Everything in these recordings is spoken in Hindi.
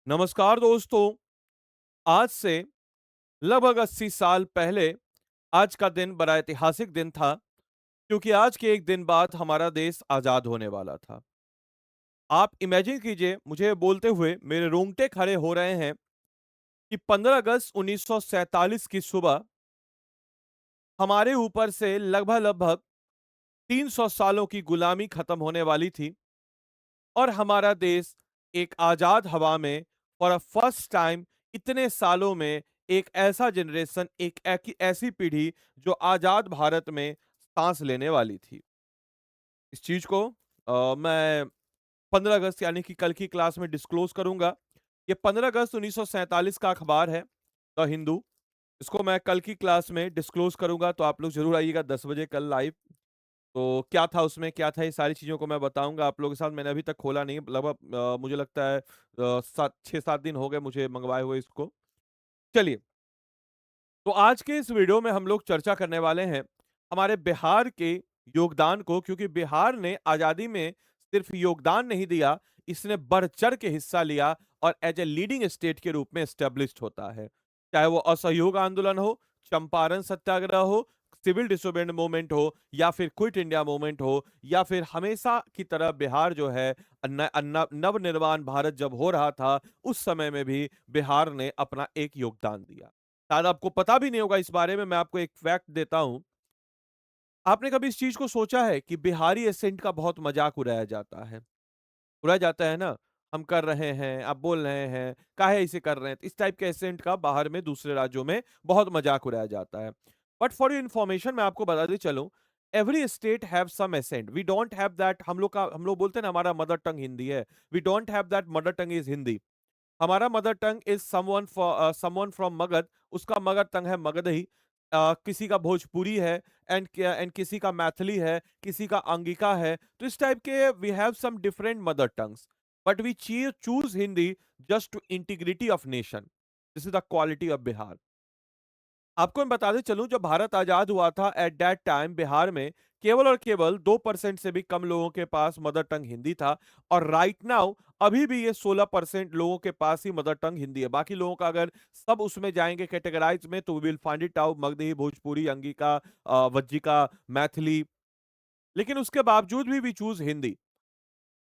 नमस्कार दोस्तों। आज से लगभग 80 साल पहले आज का दिन बड़ा ऐतिहासिक दिन था, क्योंकि आज के एक दिन बाद हमारा देश आजाद होने वाला था। आप इमेजिन कीजिए, मुझे बोलते हुए मेरे रोंगटे खड़े हो रहे हैं कि 15 अगस्त 1947 की सुबह हमारे ऊपर से लगभग लगभग 300 सालों की गुलामी खत्म होने वाली थी और हमारा देश एक आजाद हवा में फॉर अ फर्स्ट टाइम इतने सालों में एक ऐसा जनरेशन, ऐसी पीढ़ी जो आजाद भारत में सांस लेने वाली थी। इस चीज को मैं 15 अगस्त यानी कि कल की क्लास में डिस्क्लोज करूंगा। ये 15 अगस्त 1947 का अखबार है, द हिंदू। इसको मैं कल की क्लास में डिस्क्लोज करूंगा, तो आप लोग जरूर आइएगा 10 बजे कल लाइव। तो क्या था उसमें, क्या था, ये सारी चीज़ों को मैं बताऊँगा आप लोगों के साथ। मैंने अभी तक खोला नहीं, लगभग मुझे लगता है 7 6-7 दिन हो गए मुझे मँगवाए हुए इसको। चलिए, तो आज के इस वीडियो में हम लोग चर्चा करने वाले हैं हमारे बिहार के योगदान को, क्योंकि बिहार ने आज़ादी में सिर्फ योगदान नहीं दिया, इसने बढ़-चढ़ के हिस्सा लिया और एज़ ए लीडिंग स्टेट के रूप में एस्टेब्लिश्ड होता है। चाहे वो असहयोग आंदोलन हो, चंपारण सत्याग्रह हो, सिविल डिसोबेडिएंट मूवमेंट हो या फिर क्विट इंडिया मूवमेंट हो, या फिर हमेशा की तरह बिहार जो है नवनिर्माण भारत जब हो रहा था, उस समय में भी बिहार ने अपना एक योगदान दिया। शायद आपको पता भी नहीं होगा इस बारे में, मैं आपको एक फैक्ट देता हूं। आपने कभी इस चीज को सोचा है कि बिहारी एसेंट का बहुत मजाक उड़ाया जाता है? उड़ाया जाता है ना, हम कर रहे हैं, आप बोल रहे हैं, काहे इसे कर रहे हैं, इस टाइप के एसेंट का बाहर में दूसरे राज्यों में बहुत मजाक उड़ाया जाता है। बट फॉर योर इन्फॉर्मेशन मैं आपको बताते चलूं, every state have some accent, we don't have that. हम लोग बोलते हैं ना हमारा मदर टंग हिंदी है, we don't have that mother tongue is Hindi. हमारा mother tongue is someone from Magadh, उसका मदर टंग है मगधई। किसी का भोजपुरी है, एंड किसी का मैथिली है, किसी का अंगिका है। तो इस टाइप के we have some different mother tongues, but we choose Hindi just to integrity of nation. This is the quality of Bihar. आपको मैं बताते चलूं, जब भारत आजाद हुआ था एट दैट टाइम बिहार में केवल और केवल 2% से भी कम लोगों के पास मदर टंग हिंदी था। और राइट नाउ अभी भी ये 16% लोगों के पास ही मदर टंग हिंदी है। बाकी लोगों का अगर सब उसमें जाएंगे कैटेगराइज में, तो we will find it out Magadhi, Bhojpuri, Angika, Vajjika, Maithili. लेकिन उसके बावजूद भी वी चूज हिंदी।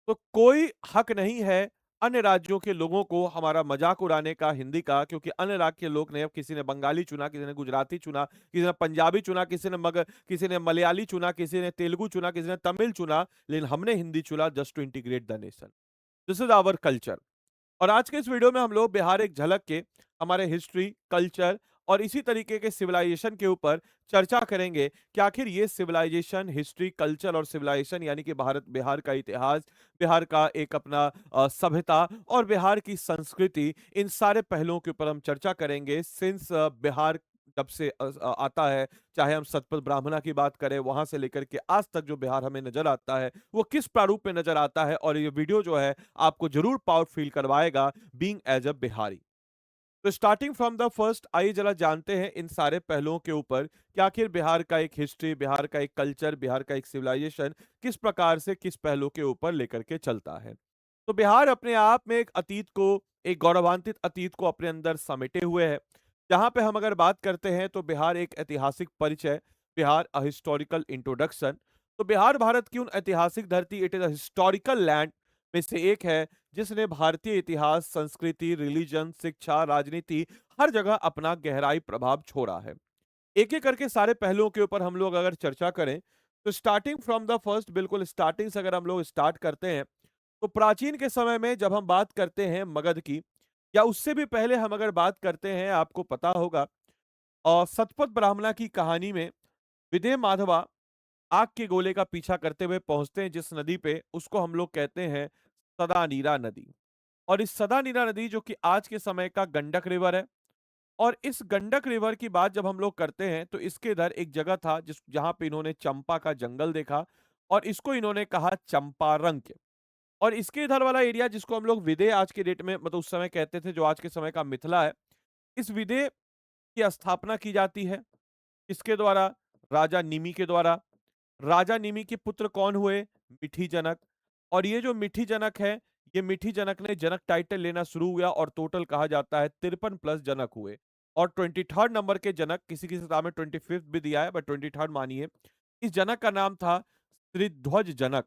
तो कोई हक नहीं है अन्य राज्यों के लोगों को हमारा मजाक उड़ाने का हिंदी का, क्योंकि अन्य राज्य के लोग ने, अब किसी ने बंगाली चुना, किसी ने गुजराती चुना, किसी ने पंजाबी चुना, किसी ने मलयाली चुना, किसी ने तेलुगु चुना, किसी ने तमिल चुना, लेकिन हमने हिंदी चुना just to integrate the nation. This is our culture. और आज के इस वीडियो में हम लोग बिहार एक झलक के हमारे हिस्ट्री, कल्चर और इसी तरीके के सिविलाइजेशन के ऊपर चर्चा करेंगे कि आखिर ये सिविलाइजेशन, हिस्ट्री, कल्चर और सिविलाइजेशन यानी कि भारत, बिहार का इतिहास, बिहार का एक अपना सभ्यता और बिहार की संस्कृति, इन सारे पहलुओं के ऊपर हम चर्चा करेंगे। सिंस बिहार जब से आता है, चाहे हम सतपथ ब्राह्मणा की बात करें, वहां से लेकर के आज तक जो बिहार हमें नजर आता है वो किस प्रारूप में नजर आता है, और ये वीडियो जो है आपको जरूर प्राउड फील करवाएगा बीइंग एज अ बिहारी। तो स्टार्टिंग फ्रॉम द फर्स्ट, आइए जरा जानते हैं इन सारे पहलुओं के ऊपर कि आखिर बिहार का एक हिस्ट्री, बिहार का एक कल्चर, बिहार का एक सिविलाइजेशन किस प्रकार से किस पहलू के ऊपर लेकर के चलता है। तो बिहार अपने आप में एक अतीत को, एक गौरवान्वित अतीत को अपने अंदर समेटे हुए है। जहां पे हम अगर बात करते हैं तो बिहार एक ऐतिहासिक परिचय, बिहार अ हिस्टोरिकल इंट्रोडक्शन। तो बिहार भारत की उन ऐतिहासिक धरती, it is a historical land में से एक है जिसने भारतीय इतिहास, संस्कृति, रिलीजन, शिक्षा, राजनीति, हर जगह अपना गहराई प्रभाव छोड़ा है। एक एक करके सारे पहलुओं के ऊपर हम लोग अगर चर्चा करें, तो स्टार्टिंग फ्रॉम द फर्स्ट, बिल्कुल स्टार्टिंग से अगर हम लोग स्टार्ट करते हैं, तो प्राचीन के समय में जब हम बात करते हैं मगध की, या उससे भी पहले हम अगर बात करते हैं, आपको पता होगा और सतपथ ब्राह्मणा की कहानी में विदय माधवा आग के गोले का पीछा करते हुए पहुंचते हैं जिस नदी पे, उसको हम लोग कहते हैं सदा नीरा नदी। और इस सदा नीरा नदी जो कि आज के समय का गंडक रिवर है, और इस गंडक रिवर की बात जब हम लोग करते हैं, तो इसके इधर एक जगह था जिस जहां पे इन्होंने चंपा का जंगल देखा, और इसको इन्होंने कहा चंपारंक। और इसके इधर वाला एरिया जिसको हम लोग विदय आज के डेट में, मतलब उस समय कहते थे, जो आज के समय का मिथिला है, इस विदय की स्थापना की जाती है किसके द्वारा? राजा निमि के द्वारा। राजा निमि के पुत्र कौन हुए? मिठी जनक। और ये जो मिठी जनक है, ये मिठी जनक ने जनक टाइटल लेना शुरू हुआ और टोटल कहा जाता है 53 प्लस जनक हुए। और 23rd नंबर के जनक, किसी किसी किताब में 25th भी दिया है, बट 23rd मानिए। इस जनक का नाम था श्रीध्वज जनक।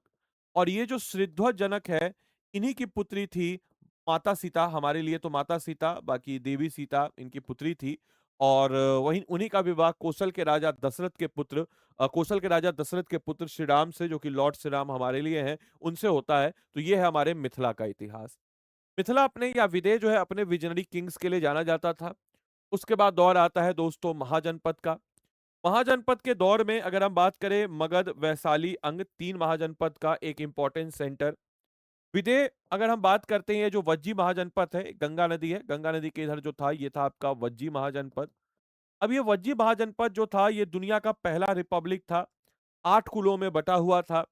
और ये जो श्रीध्वज जनक है, इन्हीं की पुत्री थी माता सीता। हमारे लिए तो माता सीता, बाकी देवी सीता इनकी पुत्री थी। और वहीं उन्हीं का विवाह कौशल के राजा दशरथ के पुत्र कौशल के राजा दशरथ के पुत्र श्री राम से, जो कि लॉर्ड श्री राम हमारे लिए हैं, उनसे होता है। तो ये है हमारे मिथिला का इतिहास। मिथिला अपने, या विदेह जो है, अपने विजनरी किंग्स के लिए जाना जाता था। उसके बाद दौर आता है दोस्तों महाजनपद का। महाजनपद के दौर में अगर हम बात करें, मगध, वैशाली, अंग, तीन महाजनपद का एक इंपॉर्टेंट सेंटर। विदेह अगर हम बात करते हैं, जो वज्जी महाजनपद है, गंगा नदी है, गंगा नदी के इधर जो था, ये था आपका वज्जी महाजनपद। अब ये वज्जी महाजनपद जो था, ये दुनिया का पहला रिपब्लिक था। 8 कुलों में बटा हुआ था,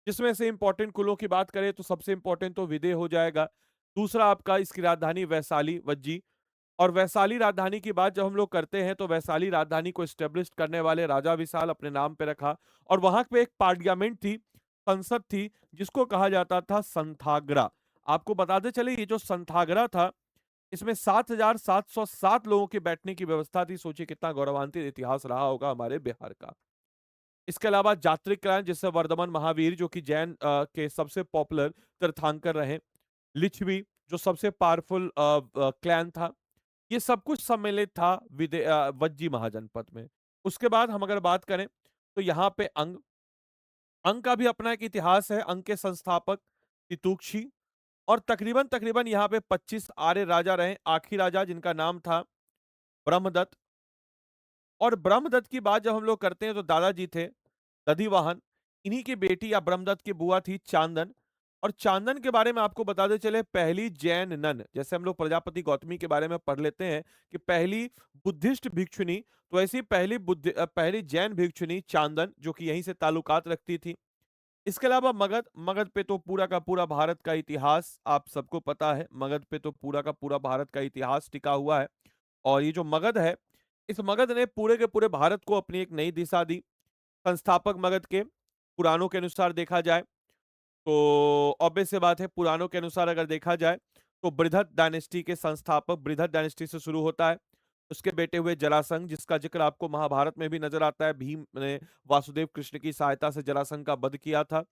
जिसमें से इंपॉर्टेंट कुलों की बात करें तो सबसे इंपॉर्टेंट तो विदेह हो जाएगा। दूसरा आपका इसकी राजधानी वैशाली, वज्जी। और वैशाली राजधानी की बात जब हम लोग करते हैं, तो वैशाली राजधानी को स्टेब्लिश करने वाले राजा विशाल अपने नाम पे रखा। और वहां पे एक पार्लियामेंट थी, संसद थी, जिसको कहा जाता था संथाग्रा। आपको बताते चले, ये जो संथाग्रा था, इसमें 7,707 लोगों के बैठने की व्यवस्था थी। सोचिए कितना गौरवान्वित इतिहास रहा होगा हमारे बिहार का। इसके अलावा जात्रिक क्लैन, जिससे वर्धमान महावीर जो कि जैन के सबसे पॉपुलर तीर्थंकर रहे, लिच्छवी जो सबसे पावरफुल क्लैन था, ये सब कुछ सम्मिलित था वज्जी महाजनपद में। उसके बाद हम अगर बात करें, तो यहाँ पे अंग अंग का भी अपना एक इतिहास है। अंग के संस्थापक तितुक्षी। और तकरीबन तकरीबन यहाँ पे 25 आर्य राजा रहे। आखिरी राजा जिनका नाम था ब्रह्मदत्त। और ब्रह्मदत्त की बात जब हम लोग करते हैं, तो दादाजी थे दधिवाहन। इन्हीं की बेटी या ब्रह्मदत्त की बुआ थी चांदन। और चांदन के बारे में आपको बताते चले, पहली जैन नन, जैसे हम लोग प्रजापति गौतमी के बारे में पढ़ लेते हैं कि पहली बुद्धिस्ट भिक्षुनी, तो ऐसी पहली जैन भिक्षुनी चांदन, जो कि यहीं से ताल्लुकात रखती थी। इसके अलावा मगध, मगध पे तो पूरा का पूरा भारत का इतिहास आप सबको पता है। मगध पे तो पूरा का पूरा भारत का इतिहास टिका हुआ है। और ये जो मगध है, इस मगध ने पूरे के पूरे भारत को अपनी एक नई दिशा दी। संस्थापक मगध के पुराणों के अनुसार देखा जाए, तो ऑब्वियस सी बात है, पुराणों के अनुसार अगर देखा जाए, तो बृहद डायनेस्टी के संस्थापक, बृहद डायनेस्टी से शुरू होता है। उसके बेटे हुए जरासंध, जिसका जिक्र आपको महाभारत में भी नजर आता है। भीम ने वासुदेव कृष्ण की सहायता से जरासंध का वध किया था।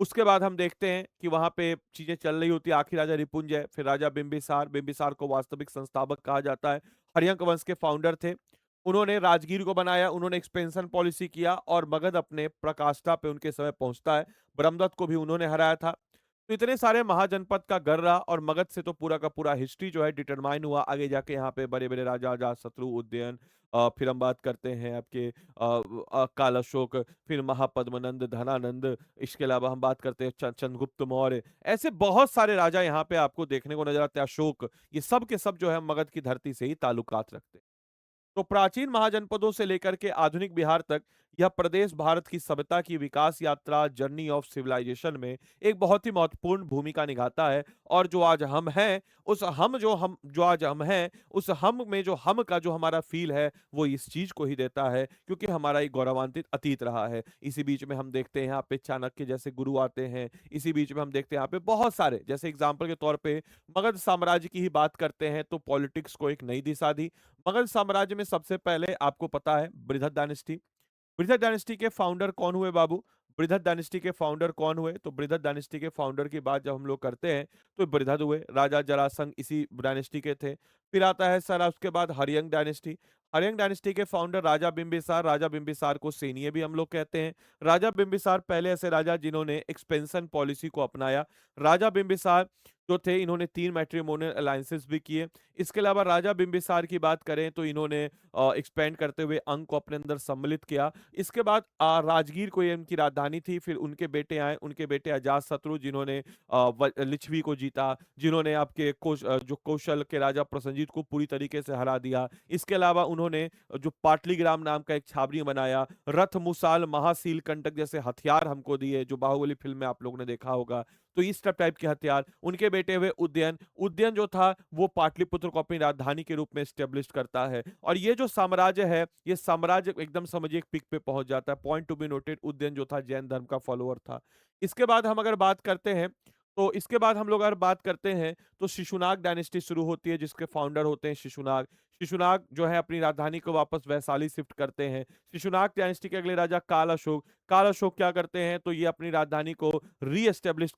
उसके बाद हम देखते हैं कि वहां पे चीजें चल रही होती है। आखिर राजा रिपुंजय, फिर राजा बिंबिसार। बिंबिसार को वास्तविक संस्थापक कहा जाता है, हर्यंक वंश के फाउंडर थे। उन्होंने राजगीर को बनाया, उन्होंने एक्सपेंशन पॉलिसी किया, और मगध अपने प्रकाष्ठा पे उनके समय पहुंचता है। ब्रह्मदत्त को भी उन्होंने हराया था। तो इतने सारे महाजनपद का गर रहा, और मगध से तो पूरा का पूरा हिस्ट्री जो है डिटरमाइन हुआ। आगे जाके यहाँ पे बड़े बड़े राजा, अजात शत्रु, उदयन, फिर हम बात करते हैं आपके काल अशोक, फिर महापद्मनंद, धनानंद। इसके अलावा हम बात करते हैं चंद्रगुप्त मौर्य। ऐसे बहुत सारे राजा यहाँ पे आपको देखने को नजर आते हैं, अशोक। ये सब के सब जो है मगध की धरती से ही ताल्लुकात रखते हैं। तो प्राचीन महाजनपदों से लेकर के आधुनिक बिहार तक, यह प्रदेश भारत की सभ्यता की विकास यात्रा, जर्नी ऑफ सिविलाइजेशन में एक बहुत ही महत्वपूर्ण भूमिका निभाता है। और जो आज हम हैं, उस हम जो आज हम हैं, उस हम में जो हम का जो हमारा फील है, वो इस चीज को ही देता है, क्योंकि हमारा एक गौरवान्वित अतीत रहा है। इसी बीच में हम देखते हैं यहाँ पे चाणक्य जैसे गुरु आते हैं। इसी बीच में हम देखते हैं यहाँ पे बहुत सारे, जैसे एग्जाम्पल के तौर पे मगध साम्राज्य की ही बात करते हैं, तो पॉलिटिक्स को एक नई दिशा दी। मगध साम्राज्य में सबसे पहले आपको पता है बृहद डायनेस्टी। बृहद डायनेस्टी के फाउंडर कौन हुए बाबू? बृहद डायनेस्टी के फाउंडर कौन हुए? तो बृहद डायनेस्टी के फाउंडर की बात जब हम लोग करते हैं, तो बृहद हुए, राजा जरासंध इसी डायनेस्टी के थे। फिर आता है सर उसके बाद हरियंग डायनेस्टी। हरियंग डायनेस्टी के फाउंडर राजा बिंबिसार। राजा बिंबिसार को सेनीय भी हम लोग कहते हैं। राजा बिंबिसार पहले ऐसे राजा जिन्होंने एक्सपेंशन पॉलिसी को अपनाया। राजा बिंबिसार जो थे, इन्होंने 3 मैट्रिमोनियल अलायंसेस भी किए। इसके अलावा राजा बिंबिसार की बात करें, तो इन्होंने एक्सपेंड करते हुए अंग को अपने अंदर सम्मिलित किया। इसके बाद राजगीर को ये इनकी राजधानी थी। फिर उनके बेटे आए, उनके बेटे अजातशत्रु, जिन्होंने लिच्छवी को जीता, जिन्होंने आपके जो कौशल के राजा प्रसंजित को पूरी तरीके से हरा दिया। इसके अलावा उन्होंने जो पाटलीग्राम नाम का एक छावनी बनाया, रथ, मुसाल, महासील, कंटक जैसे हथियार हमको दिए, जो बाहुबली फिल्म में आप लोगों ने देखा होगा। तो इस टाइप के हथियार उनके बेटे हुए उदयन। उदयन जो था, वो पाटलिपुत्र को अपनी राजधानी के रूप में स्टेब्लिश करता है। और ये जो साम्राज्य है, ये साम्राज्य एकदम समझिए एक पीक पे पहुंच जाता है। Point to be noted, Udayan जो था जैन धर्म का फॉलोअर था। इसके बाद हम अगर बात करते हैं, तो इसके बाद हम लोग अगर बात करते हैं तो शिशुनाग डायनेस्टी शुरू होती है जिसके फाउंडर होते हैं शिशुनाग। शिशुनाग जो है अपनी राजधानी को वापस वैशाली शिफ्ट करते हैं। शिशुनाग डायनेस्टी के अगले राजा काल अशोक। काल अशोक क्या करते हैं तो ये अपनी राजधानी को री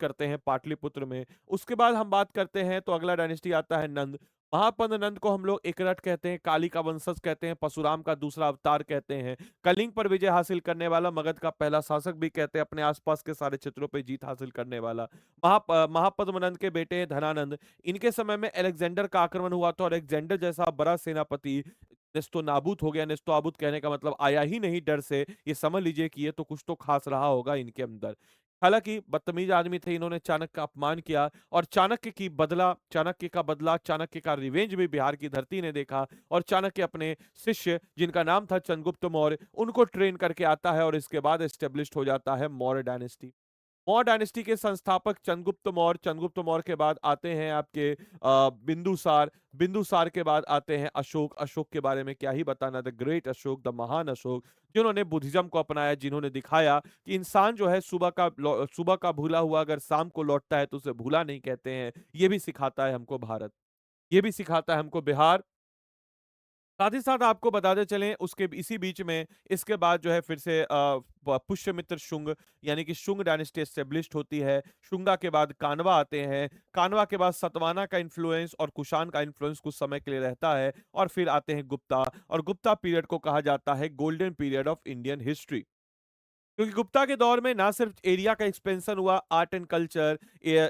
करते हैं पाटलिपुत्र में। उसके बाद हम बात करते हैं तो अगला डायनेस्टी आता है नंद। महापद नंद को हम लोग एकरठ कहते हैं, काली का वंशज कहते हैं, परशुराम का दूसरा अवतार कहते हैं, कलिंग पर विजय हासिल करने वाला, मगध का पहला शासक भी कहते हैं, अपने आसपास के सारे क्षेत्रों पर जीत हासिल करने वाला। महापद्मनंद के बेटे हैं धनानंद। इनके समय में अलेक्जेंडर का आक्रमण हुआ था और अलेक्जेंडर जैसा बड़ा सेनापति नेस्तोनाबूत हो गया। नेस्तोआबूत कहने का मतलब आया ही नहीं डर से, ये समझ लीजिए कि ये तो कुछ तो खास रहा होगा इनके अंदर। हालांकि बदतमीज आदमी थे, इन्होंने चाणक्य का अपमान किया और चाणक्य का बदला, चाणक्य का रिवेंज भी बिहार की धरती ने देखा। और चाणक्य अपने शिष्य जिनका नाम था चंद्रगुप्त मौर्य उनको ट्रेन करके आता है और इसके बाद एस्टेब्लिश हो जाता है मौर्य डायनेस्टी। मौर्य डायनेस्टी के संस्थापक चंद्रगुप्त मौर्य। चंद्रगुप्त मौर्य के बाद आते हैं आपके बिंदुसार। बिंदुसार के बाद आते हैं अशोक। अशोक के बारे में क्या ही बताना, द ग्रेट अशोक, द महान अशोक, जिन्होंने बुद्धिज्म को अपनाया, जिन्होंने दिखाया कि इंसान जो है सुबह का भूला हुआ अगर शाम को लौटता है तो उसे भूला नहीं कहते हैं। ये भी सिखाता है हमको भारत, ये भी सिखाता है हमको बिहार। साथ ही साथ आपको बताते चलें उसके इसी बीच में इसके बाद जो है फिर से पुष्यमित्र शुंग यानी कि शुंग डायनेस्टी एस्टेब्लिश्ड होती है। शुंगा के बाद कानवा आते हैं। कानवा के बाद सतवाना का इन्फ्लुएंस और कुषाण का इन्फ्लुएंस कुछ समय के लिए रहता है और फिर आते हैं गुप्ता। और गुप्ता पीरियड को कहा जाता है golden period of Indian history, क्योंकि गुप्ता के दौर में ना सिर्फ एरिया का एक्सपेंशन हुआ, आर्ट एंड कल्चर,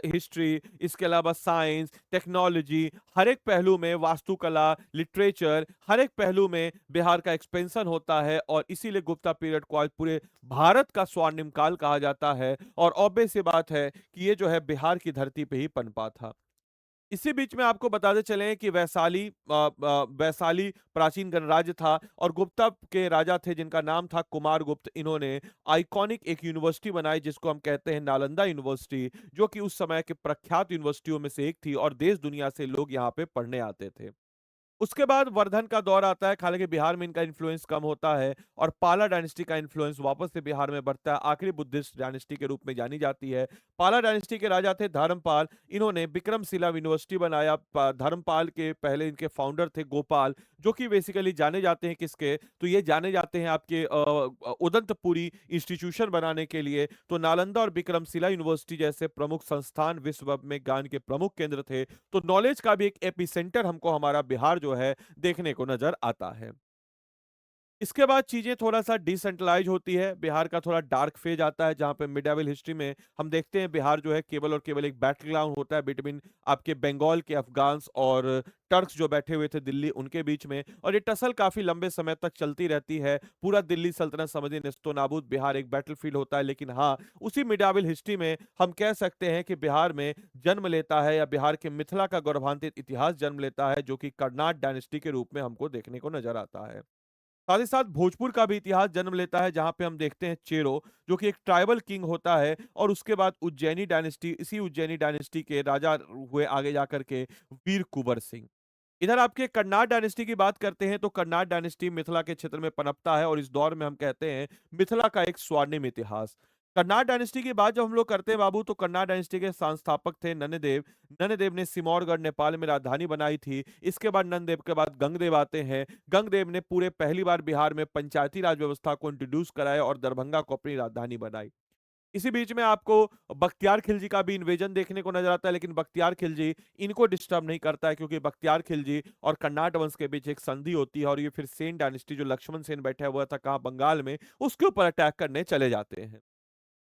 हिस्ट्री, इसके अलावा साइंस, टेक्नोलॉजी, हर एक पहलू में, वास्तुकला, लिटरेचर, हर एक पहलू में बिहार का एक्सपेंशन होता है। और इसीलिए गुप्ता पीरियड को आज पूरे भारत का स्वर्णिम काल कहा जाता है। और ऑब्वियस सी बात है कि ये जो है बिहार की धरती पे ही पनपा था। इसी बीच में आपको बताते चलें कि वैशाली प्राचीन गणराज्य था और गुप्ता के राजा थे जिनका नाम था कुमारगुप्त। इन्होंने आइकॉनिक एक यूनिवर्सिटी बनाई जिसको हम कहते हैं नालंदा यूनिवर्सिटी, जो कि उस समय के प्रख्यात यूनिवर्सिटियों में से एक थी और देश दुनिया से लोग यहाँ पे पढ़ने आते थे। उसके बाद वर्धन का दौर आता है, हालांकि बिहार में इनका इन्फ्लुएंस कम होता है और पाला डायनेस्टी का इन्फ्लुएंस वापस से बिहार में बढ़ता है, आखिरी बुद्धिस्ट डायनेस्टी के रूप में जानी जाती है। पाला डायनेस्टी के राजा थे धर्मपाल। इन्होंने विक्रमशिला यूनिवर्सिटी बनाया। धर्मपाल के पहले इनके फाउंडर थे गोपाल, जो कि बेसिकली जाने जाते हैं किसके, तो ये जाने जाते हैं आपके उदंतपुरी इंस्टीट्यूशन बनाने के लिए। तो नालंदा और विक्रमशिला यूनिवर्सिटी जैसे प्रमुख संस्थान विश्व में ज्ञान के प्रमुख केंद्र थे। तो नॉलेज का भी एक एपिसेंटर हमको हमारा बिहार जो है देखने को नजर आता है। इसके बाद चीजें थोड़ा सा डिसेंट्रलाइज होती है, बिहार का थोड़ा डार्क फेज आता है जहां पे मिडावल हिस्ट्री में हम देखते हैं बिहार जो है केवल और केवल एक बैटल ग्राउंड होता है बिटवीन आपके बंगाल के अफगान्स और टर्क्स जो बैठे हुए थे दिल्ली उनके बीच में। और ये टसल काफी लंबे समय तक चलती रहती है। पूरा दिल्ली सल्तनत समझिए नेस्तोनाबूद, बिहार एक बैटलफील्ड होता है। लेकिन हाँ, उसी मिडावल हिस्ट्री में हम कह सकते हैं कि बिहार में जन्म लेता है या बिहार के मिथिला का गौरवान्वित इतिहास जन्म लेता है, जो कि कर्नाट डायनेस्टी के रूप में हमको देखने को नजर आता है। साथ ही साथ भोजपुर का भी इतिहास जन्म लेता है जहां पे हम देखते हैं चेरो, जो कि एक ट्राइबल किंग होता है। और उसके बाद उज्जैनी डायनेस्टी, इसी उज्जैनी डायनेस्टी के राजा हुए आगे जाकर के वीर कुंवर सिंह। इधर आपके कर्नाट डायनेस्टी की बात करते हैं तो कर्नाट डायनेस्टी मिथिला के क्षेत्र में पनपता है और इस दौर में हम कहते हैं मिथिला का एक स्वर्णिम इतिहास। कर्नाट डायनेस्टी की बात जब हम लोग करते हैं बाबू, तो कर्नाट डायनेस्टी के संस्थापक थे नन्देव। नन्देव ने सिमौरगढ़ नेपाल में राजधानी बनाई थी। इसके बाद नंददेव के बाद गंगदेव आते हैं। गंगदेव ने पूरे पहली बार बिहार में पंचायती राज व्यवस्था को इंट्रोड्यूस कराया और दरभंगा को अपनी राजधानी बनाई। इसी बीच में आपको बख्तियार खिलजी का भी इन्वेजन देखने को नजर आता है, लेकिन बख्तियार खिलजी इनको डिस्टर्ब नहीं करता है, क्योंकि बख्तियार खिलजी और कर्नाट वंश के बीच एक संधि होती है और ये फिर सेन डायनेस्टी जो लक्ष्मण सेन बैठा हुआ था कहाँ बंगाल में, उसके ऊपर अटैक करने चले जाते हैं।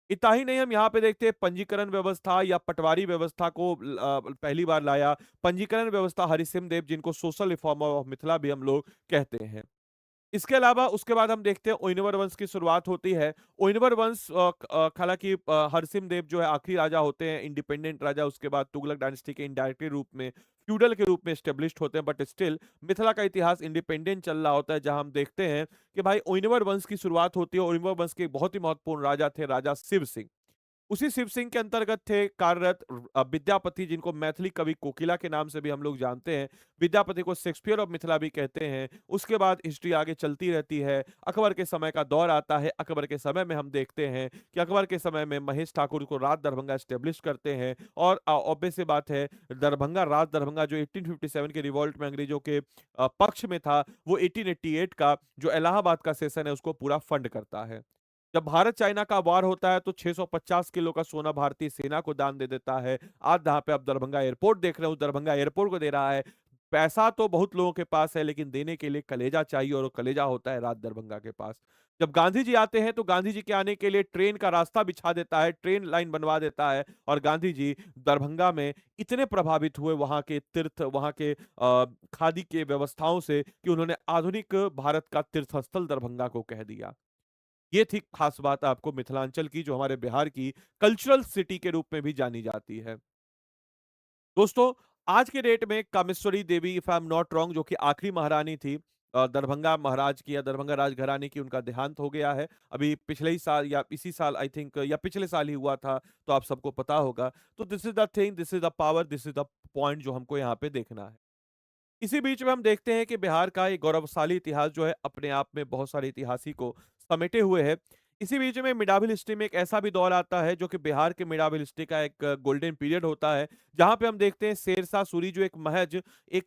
इतना ही नहीं, हम यहाँ पे देखते हैं पंजीकरण व्यवस्था या पटवारी व्यवस्था को पहली बार लाया। पंजीकरण व्यवस्था हरिसिंह देव, जिनको सोशल रिफॉर्मर ऑफ मिथिला भी हम लोग कहते हैं। इसके अलावा उसके बाद हम देखते हैं ओइनवर वंश की शुरुआत होती है। ओइनवर वंश हालांकि हरसिम देव जो है आखिरी राजा होते हैं, इंडिपेंडेंट राजा। उसके बाद तुगलक डायनेस्टी के इनडायरेक्टली रूप में फ्यूडल के रूप में स्टेब्लिश्ड होते हैं, बट स्टिल मिथिला का इतिहास इंडिपेंडेंट चल रहा होता है, जहां हम देखते हैं कि भाई ओइनवर वंश की शुरुआत होती है। ओइनवर वंश के एक बहुत ही महत्वपूर्ण राजा थे, राजा शिव सिंह। उसी शिव सिंह के अंतर्गत थे कार्यरत विद्यापति, जिनको मैथिली कवि कोकिला के नाम से भी हम लोग जानते हैं। विद्यापति को शेक्सपियर ऑफ मिथिला भी कहते हैं। उसके बाद हिस्ट्री आगे चलती रहती है। अकबर के समय का दौर आता है। अकबर के समय में हम देखते हैं कि अकबर के समय में महेश ठाकुर को राज दरभंगा एस्टेब्लिश करते हैं, और ऑब्वियस सी बात है, दरभंगा राज दरभंगा जो 1857 के रिवॉल्ट में अंग्रेजों के पक्ष में था, वो 1888 का जो इलाहाबाद का सेशन है उसको पूरा फंड करता है। जब भारत चाइना का वार होता है तो 650 किलो का सोना भारतीय सेना को दान दे देता है। आज जहां पे आप दरभंगा एयरपोर्ट देख रहे हो, दरभंगा एयरपोर्ट को दे रहा है। पैसा तो बहुत लोगों के पास है, लेकिन देने के लिए कलेजा चाहिए, और वो कलेजा होता है राज दरभंगा के पास। जब गांधी जी आते हैं तो गांधी जी के आने के लिए ट्रेन का रास्ता बिछा देता है, ट्रेन लाइन बनवा देता है, और गांधी जी दरभंगा में इतने प्रभावित हुए वहां के तीर्थ, वहां के खादी के व्यवस्थाओं से, कि उन्होंने आधुनिक भारत का तीर्थस्थल दरभंगा को कह दिया। ये थी खास बात आपको मिथिलांचल की, जो हमारे बिहार की कल्चरल सिटी के रूप में भी जानी जाती है। दोस्तों, आज के डेट में Kameshwari Devi, if I am not wrong, जो कि आखिरी महारानी थी दरभंगा महाराज की या दरभंगा राजघराने की, उनका देहांत हो गया है। अभी पिछले ही साल या इसी साल आई थिंक, या पिछले साल ही हुआ था, तो आप सबको पता होगा। तो this is the thing, this is the power, this is the point जो हमको यहाँ पे देखना है। इसी बीच में हम देखते हैं कि बिहार का एक गौरवशाली इतिहास जो है, अपने आप में बहुत सारे इतिहासी को समेटे हुए है। इसी बीच में मिडावल हिस्ट्री में एक ऐसा भी दौर आता है जो कि बिहार के मिडावल हिस्ट्री का एक गोल्डन पीरियड होता है, जहां पे हम देखते हैं शेरशाह सूरी, जो एक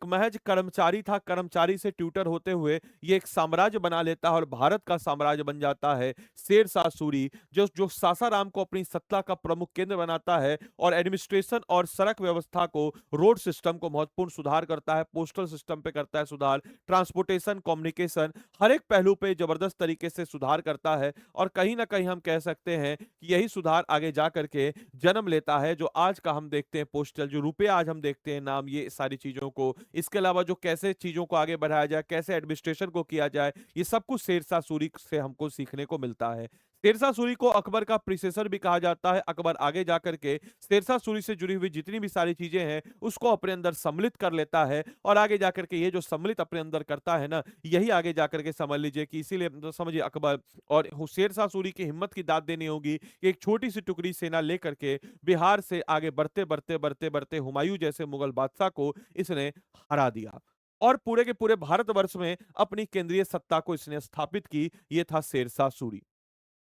महज कर्मचारी था, कर्मचारी से ट्यूटर होते हुए ये एक साम्राज्य बना लेता है और भारत का साम्राज्य बन जाता है। शेरशाह सूरी जो जो सासाराम को अपनी सत्ता का प्रमुख केंद्र बनाता है, और एडमिनिस्ट्रेशन और सड़क व्यवस्था को, रोड सिस्टम को महत्वपूर्ण सुधार करता है, पोस्टल सिस्टम पे करता है सुधार, ट्रांसपोर्टेशन, कम्युनिकेशन, हर एक पहलू पे जबरदस्त तरीके से सुधार करता है। और कहीं ना कहीं हम कह सकते हैं कि यही सुधार आगे जा करके जन्म लेता है, जो आज का हम देखते हैं पोस्टल, जो रुपये आज हम देखते हैं नाम, ये सारी चीजों को, इसके अलावा जो कैसे चीजों को आगे बढ़ाया जाए, कैसे एडमिनिस्ट्रेशन को किया जाए, ये सब कुछ शेरशाह सूरी से हमको सीखने को मिलता है। शेरशाह सूरी को अकबर का प्रिसेसर भी कहा जाता है। अकबर आगे जाकर के शेरशाह सूरी से जुड़ी हुई जितनी भी सारी चीजें हैं उसको अपने अंदर सम्मिलित कर लेता है, और आगे जाकर के ये जो सम्मिलित अपने अंदर करता है ना, यही आगे जाकर के समझ लीजिए कि इसीलिए तो समझिए अकबर और शेरशाह सूरी की हिम्मत की दाद देनी होगी कि एक छोटी सी टुकड़ी सेना लेकर के बिहार से आगे बढ़ते बढ़ते बढ़ते बढ़ते हुमायूं जैसे मुगल बादशाह को इसने हरा दिया, और पूरे के पूरे भारतवर्ष में अपनी केंद्रीय सत्ता को इसने स्थापित की। ये था शेरशाह सूरी।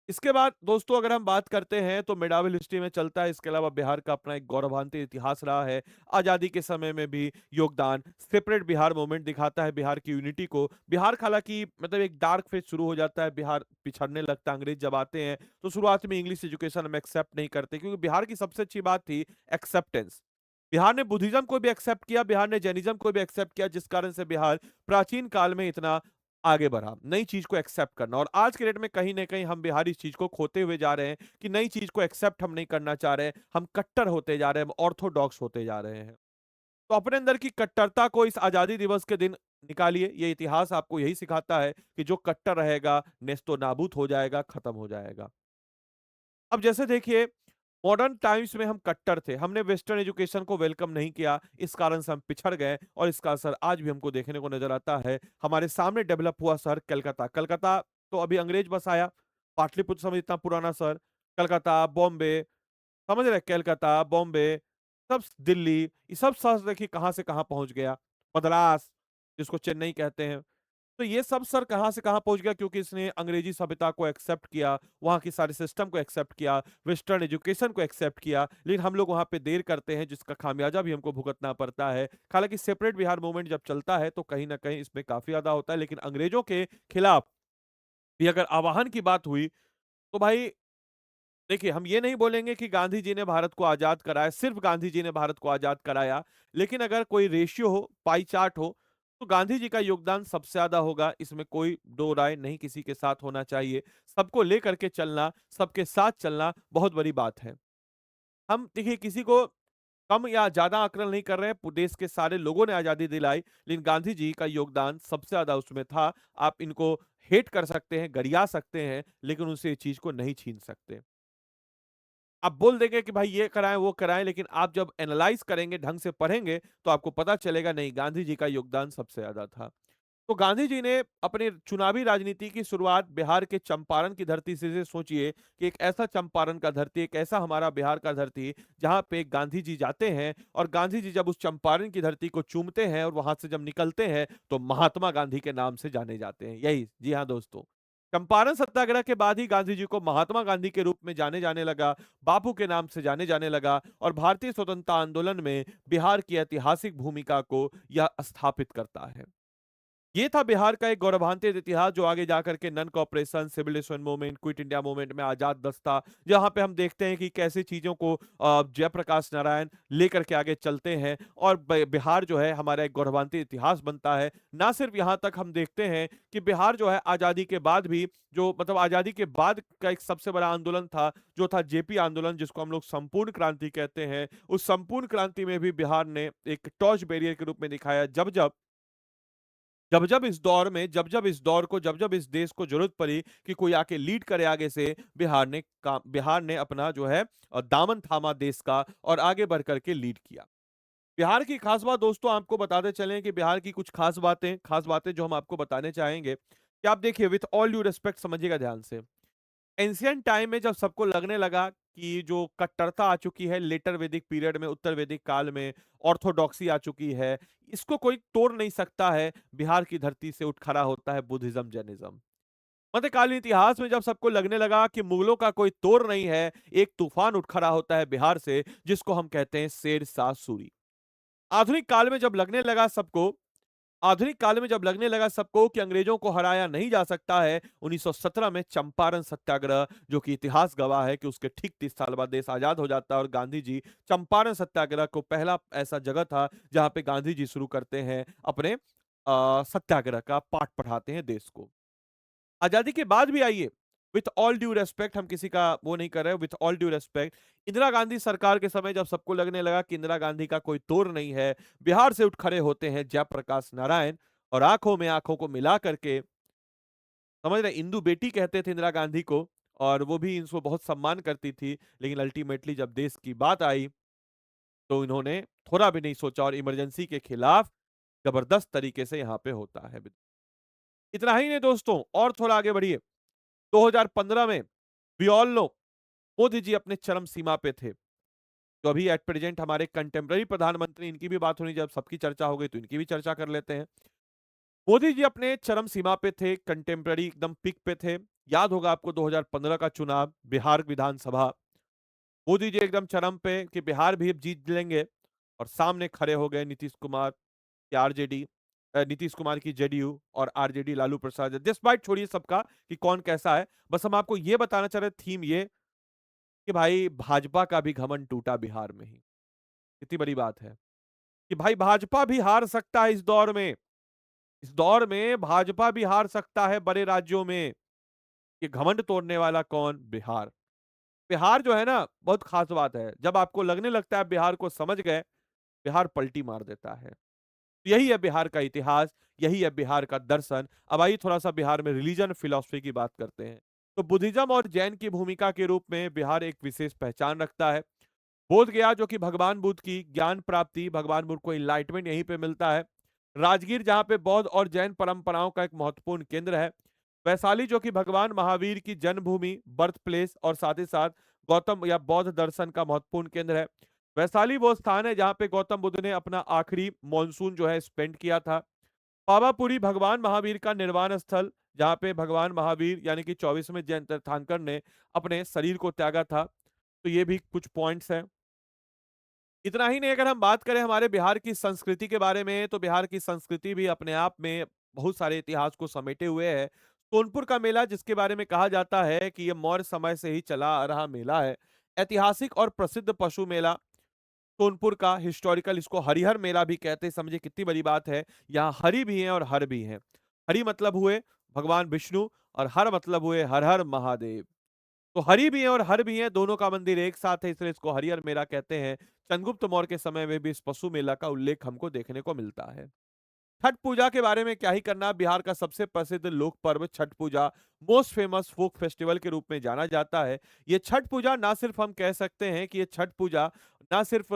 इसके बाद दोस्तों अगर हम बात करते हैं तो मिडावल हिस्ट्री में चलता है, इसके अलावा बिहार का अपना एक गौरवान्वित इतिहास रहा है। आजादी के समय में भी योगदान, सेपरेट बिहार मूवमेंट दिखाता है बिहार की यूनिटी को। बिहार हालांकि मतलब एक डार्क फेज शुरू हो जाता है, बिहार पिछड़ने लगता है, अंग्रेज जब आते हैं तो शुरुआत में इंग्लिश एजुकेशन हम एक्सेप्ट नहीं करते, क्योंकि बिहार की सबसे अच्छी बात थी एक्सेप्टेंस। बिहार ने बुद्धिज्म को भी एक्सेप्ट किया, बिहार ने जैनिज्म को भी एक्सेप्ट किया, जिस कारण से बिहार प्राचीन काल में इतना आगे बढ़ा, नई चीज को एक्सेप्ट करना। और आज के डेट में कहीं ना कहीं हम बिहार इस चीज को खोते हुए जा रहे हैं कि नई चीज को एक्सेप्ट हम नहीं करना चाह रहे हैं, हम कट्टर होते जा रहे हैं, हम ऑर्थोडॉक्स होते जा रहे हैं। तो अपने अंदर की कट्टरता को इस आजादी दिवस के दिन निकालिए। ये इतिहास आपको यही सिखाता है कि जो कट्टर रहेगा नेस्तो नाबूद हो जाएगा, खत्म हो जाएगा। अब जैसे देखिए, मॉडर्न टाइम्स में हम कट्टर थे, हमने वेस्टर्न एजुकेशन को वेलकम नहीं किया, इस कारण से हम पिछड़ गए, और इसका असर आज भी हमको देखने को नजर आता है। हमारे सामने डेवलप हुआ शहर कलकत्ता, कलकत्ता तो अभी अंग्रेज बसाया, पाटलिपुत्र समय इतना पुराना शहर, कलकत्ता, बॉम्बे, समझ रहे, कलकत्ता, बॉम्बे, सब दिल्ली, ये सब शहर देखिए कहाँ से कहाँ पहुंच गया। मद्रास, जिसको चेन्नई कहते हैं, तो ये सब सर कहाँ से कहाँ पहुंच गया, क्योंकि इसने अंग्रेजी सभ्यता को एक्सेप्ट किया, वहाँ की सारे सिस्टम को एक्सेप्ट किया, वेस्टर्न एजुकेशन को एक्सेप्ट किया, लेकिन हम लोग वहाँ पे देर करते हैं, जिसका खामियाजा भी हमको भुगतना पड़ता है। हालांकि सेपरेट बिहार मूवमेंट जब चलता है तो कहीं ना कहीं इसमें काफी ज्यादा होता है, लेकिन अंग्रेजों के खिलाफ भी अगर आवाहन की बात हुई तो भाई देखिए, हम ये नहीं बोलेंगे कि गांधी जी ने भारत को आजाद कराया, सिर्फ गांधी जी ने भारत को आजाद कराया, लेकिन अगर कोई रेशियो हो, पाई चार्ट हो, तो गांधी जी का योगदान सबसे ज्यादा होगा, इसमें कोई दो राय नहीं किसी के साथ होना चाहिए। सबको लेकर के चलना, सबके साथ चलना बहुत बड़ी बात है। हम देखिए किसी को कम या ज्यादा आकलन नहीं कर रहे हैं, देश के सारे लोगों ने आजादी दिलाई, लेकिन गांधी जी का योगदान सबसे ज्यादा उसमें था। आप इनको हेट कर सकते हैं, गरिया सकते हैं, लेकिन उनसे इस चीज को नहीं छीन सकते। आप बोल देंगे कि भाई ये कराएं वो कराएं, लेकिन आप जब एनालाइज करेंगे, ढंग से पढ़ेंगे, तो आपको पता चलेगा नहीं, गांधी जी का योगदान सबसे ज्यादा था। तो गांधी जी ने अपने चुनावी राजनीति की शुरुआत बिहार के चंपारण की धरती से सोचिए कि एक ऐसा चंपारण का धरती, एक ऐसा हमारा बिहार का धरती जहां पे गांधी जी जाते हैं, और गांधी जी जब उस चंपारण की धरती को चूमते हैं और वहां से जब निकलते हैं तो महात्मा गांधी के नाम से जाने जाते हैं। यही, जी हाँ दोस्तों, चंपारण सत्याग्रह के बाद ही गांधी जी को महात्मा गांधी के रूप में जाने जाने लगा, बापू के नाम से जाने जाने लगा, और भारतीय स्वतंत्रता आंदोलन में बिहार की ऐतिहासिक भूमिका को यह स्थापित करता है। ये था बिहार का एक गौरवान्वित इतिहास, जो आगे जाकर के none corporation, civil डिसोन movement, quit India movement में आजाद दस्ता, जहां पे हम देखते हैं कि कैसे चीजों को जयप्रकाश नारायण लेकर के आगे चलते हैं, और बिहार जो है हमारा एक गौरवान्वित इतिहास बनता है। ना सिर्फ यहाँ तक हम देखते हैं कि बिहार जो है आजादी के बाद भी, जो मतलब आजादी के बाद का एक सबसे बड़ा आंदोलन था, जो था जेपी आंदोलन, जिसको हम लोग संपूर्ण क्रांति कहते हैं, उस संपूर्ण क्रांति में भी बिहार ने एक टॉर्च बैरियर के रूप में दिखाया। जब जब इस दौर में, जब जब इस देश को जरूरत पड़ी कि कोई आके लीड करे आगे से, बिहार ने अपना जो है दामन थामा देश का, और आगे बढ़ करके लीड किया। बिहार की खास बात दोस्तों आपको बताते चलें कि बिहार की कुछ खास बातें जो हम आपको बताने चाहेंगे, कि आप देखिए, विथ ऑल ड्यू रिस्पेक्ट समझिएगा ध्यान से। एंशियंट टाइम में जब सबको लगने लगा कि जो कट्टरता आ चुकी है लेटर वैदिक पीरियड में, उत्तर वैदिक काल में ऑर्थोडॉक्सी आ चुकी है, इसको कोई तोड़ नहीं सकता है, बिहार की धरती से उठ खड़ा होता है बुद्धिज्म, जैनिज्म। मध्यकालीन इतिहास में जब सबको लगने लगा कि मुगलों का कोई तोड़ नहीं है, एक तूफान उठ खड़ा होता है बिहार से, जिसको हम कहते हैं शेर शाह सूरी। आधुनिक काल में जब लगने लगा सबको आधुनिक काल में जब लगने लगा सबको कि अंग्रेजों को हराया नहीं जा सकता है, 1917 में चंपारण सत्याग्रह, जो कि इतिहास गवाह है कि उसके ठीक 30 साल बाद देश आजाद हो जाता है, और गांधी जी चंपारण सत्याग्रह को पहला ऐसा जगह था जहां पे गांधी जी शुरू करते हैं अपने सत्याग्रह का पाठ पढ़ाते हैं देश को। आजादी के बाद भी आइए, विथ ऑल ड्यू रेस्पेक्ट, हम किसी का वो नहीं कर रहे, with all due respect, Indira Gandhi सरकार के समय जब सबको लगने लगा कि इंदिरा गांधी का कोई तोड़ नहीं है, बिहार से उठ खड़े होते हैं जयप्रकाश नारायण, और आंखों में आंखों को मिला करके, समझ रहे, इंदु बेटी कहते थे इंदिरा गांधी को, और वो भी इनको बहुत सम्मान करती थी, लेकिन अल्टीमेटली जब देश की बात आई तो इन्होंने थोड़ा भी नहीं सोचा, और इमरजेंसी के खिलाफ जबरदस्त तरीके से यहाँ पे होता है। इतना ही नहीं दोस्तों, और थोड़ा आगे बढ़िए। 2015 में we all know, Modi ji अपने चरम सीमा पे थे। तो अभी एट प्रेजेंट हमारे कंटेम्प्रेरी प्रधानमंत्री, इनकी भी बात होनी, जब सबकी चर्चा हो गई तो इनकी भी चर्चा कर लेते हैं। मोदी जी अपने चरम सीमा पे थे, कंटेम्प्रेरी एकदम पीक पे थे। याद होगा आपको 2015 का चुनाव, बिहार विधानसभा, मोदी जी एकदम चरम पे कि बिहार भी अब जीत लेंगे, और सामने खड़े हो गए नीतीश कुमार की आरजेडी, नीतीश कुमार की जेडीयू, और आरजेडी लालू प्रसाद। डिस्पाइट छोड़िए सबका कि कौन कैसा है, बस हम आपको ये बताना चाह रहे, थीम ये कि भाई भाजपा का भी घमंड टूटा बिहार में ही। कितनी बड़ी बात है कि भाई भाजपा भी हार सकता है इस दौर में। इस दौर में भाजपा भी हार सकता है बड़े राज्यों में। ये घमंड तोड़ने वाला कौन? बिहार। बिहार जो है ना, बहुत खास बात है, जब आपको लगने लगता है बिहार को समझ गए, बिहार पलटी मार देता है। यही है बिहार का इतिहास, यही है बिहार का दर्शन। अब आइए थोड़ा सा बिहार में रिलीजन फिलॉसफी की बात करते हैं। तो बुद्धिज्म और जैन की भूमिका के रूप में बिहार एक विशेष पहचान रखता है। बोध गया, जो कि भगवान बुद्ध की ज्ञान प्राप्ति, भगवान बुद्ध को इनलाइटमेंट यहीं पे मिलता है। राजगीर, जहाँ पे बौद्ध और जैन परंपराओं का एक महत्वपूर्ण केंद्र है। वैशाली, जो कि भगवान महावीर की जन्मभूमि, बर्थ प्लेस, और साथ ही साथ गौतम या बौद्ध दर्शन का महत्वपूर्ण केंद्र है। वैशाली वो स्थान है जहाँ पे गौतम बुद्ध ने अपना आखिरी मॉनसून जो है स्पेंड किया था। पावापुरी, भगवान महावीर का निर्वाण स्थल, जहाँ पे भगवान महावीर यानी कि 24वें जैन तीर्थंकर ने अपने शरीर को त्यागा था। तो ये भी कुछ पॉइंट्स हैं। इतना ही नहीं, अगर हम बात करें हमारे बिहार की संस्कृति के बारे में, तो बिहार की संस्कृति भी अपने आप में बहुत सारे इतिहास को समेटे हुए है। सोनपुर का मेला, जिसके बारे में कहा जाता है कि यह मौर्य समय से ही चला आ रहा मेला है, ऐतिहासिक और प्रसिद्ध पशु मेला सोनपुर का, हिस्टोरिकल, इसको हरिहर मेला भी कहते हैं। समझे कितनी बड़ी बात है, यहाँ हरि भी हैं और हर भी हैं। हरि मतलब हुए भगवान विष्णु, और हर मतलब हुए हर हर महादेव। तो हरि भी है और हर भी है, दोनों का मंदिर एक साथ है, इसलिए इसको हरिहर मेला कहते हैं। चंद्रगुप्त मौर्य के समय में भी इस पशु मेला का उल्लेख हमको देखने को मिलता है। छठ पूजा के बारे में क्या ही करना, बिहार का सबसे प्रसिद्ध लोक पर्व छठ पूजा, मोस्ट फेमस फोक फेस्टिवल के रूप में जाना जाता है। ये छठ पूजा, ना सिर्फ हम कह सकते हैं कि ये छठ पूजा ना सिर्फ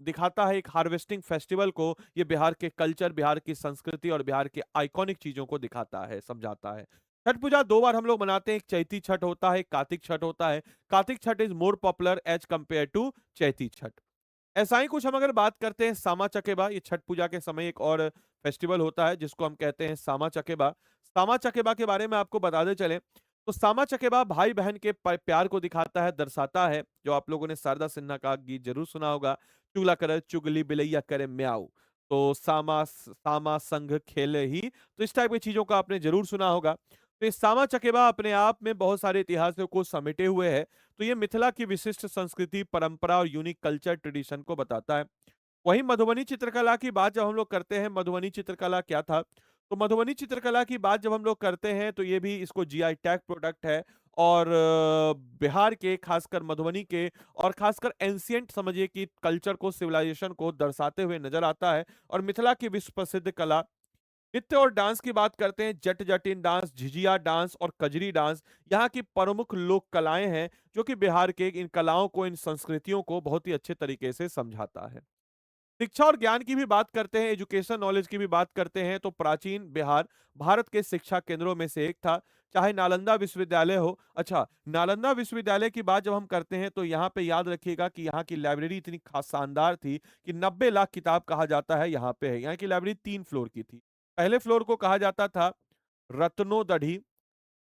दिखाता है एक हार्वेस्टिंग फेस्टिवल को, ये बिहार के कल्चर, बिहार की संस्कृति और बिहार के आइकॉनिक चीजों को दिखाता है, समझाता है। छठ पूजा 2 बार हम लोग मनाते हैं, एक चैती छठ होता है, एक कार्तिक छठ होता है। Kartik Chhath is more popular as compare to Chaiti Chhath. ऐसा ही कुछ हम अगर बात करते हैं सामा चकेबा, ये छठ पूजा के समय एक और फेस्टिवल होता है जिसको हम कहते हैं सामा चकेबा। सामा चकेबा के बारे में आपको बताते चले तो सामा चकेबा भाई बहन के प्यार को दिखाता है, दर्शाता है। जो आप लोगों ने शारदा सिन्हा का गीत जरूर सुना होगा, चुगला करे चुगली बिलैया करे म्याऊ, तो सामा सामा संग खेले ही, तो इस टाइप की चीजों का आपने जरूर सुना होगा। तो ये सामा चकेबा अपने आप में बहुत सारे इतिहासों को समेटे हुए है। तो ये मिथिला की विशिष्ट संस्कृति, परंपरा और यूनिक कल्चर ट्रेडिशन को बताता है। वहीं मधुबनी चित्रकला की बात जब हम लोग करते हैं, मधुबनी चित्रकला क्या था, तो मधुबनी चित्रकला की बात जब हम लोग करते हैं तो ये भी इसको जीआई टैग प्रोडक्ट है। और बिहार के खासकर मधुबनी के और खासकर एंशियंट समझिए कि कल्चर को, सिविलाइजेशन को दर्शाते हुए नजर आता है। और मिथिला की विश्व प्रसिद्ध कला, नृत्य और डांस की बात करते हैं, जट जटिन डांस, झिझिया डांस और कजरी डांस यहाँ की प्रमुख लोक कलाएं हैं, जो कि बिहार के इन कलाओं को, इन संस्कृतियों को बहुत ही अच्छे तरीके से समझाता है। शिक्षा और ज्ञान की भी बात करते हैं, एजुकेशन नॉलेज की भी बात करते हैं, तो प्राचीन बिहार भारत के शिक्षा केंद्रों में से एक था। चाहे नालंदा विश्वविद्यालय हो, अच्छा नालंदा विश्वविद्यालय की बात जब हम करते हैं तो यहाँ पे याद रखिएगा कि यहाँ की लाइब्रेरी इतनी खास शानदार थी कि 90 लाख किताब कहा जाता है यहाँ पे है। यहाँ की लाइब्रेरी 3 फ्लोर की थी। पहले फ्लोर को कहा जाता था रत्नोदढ़ी,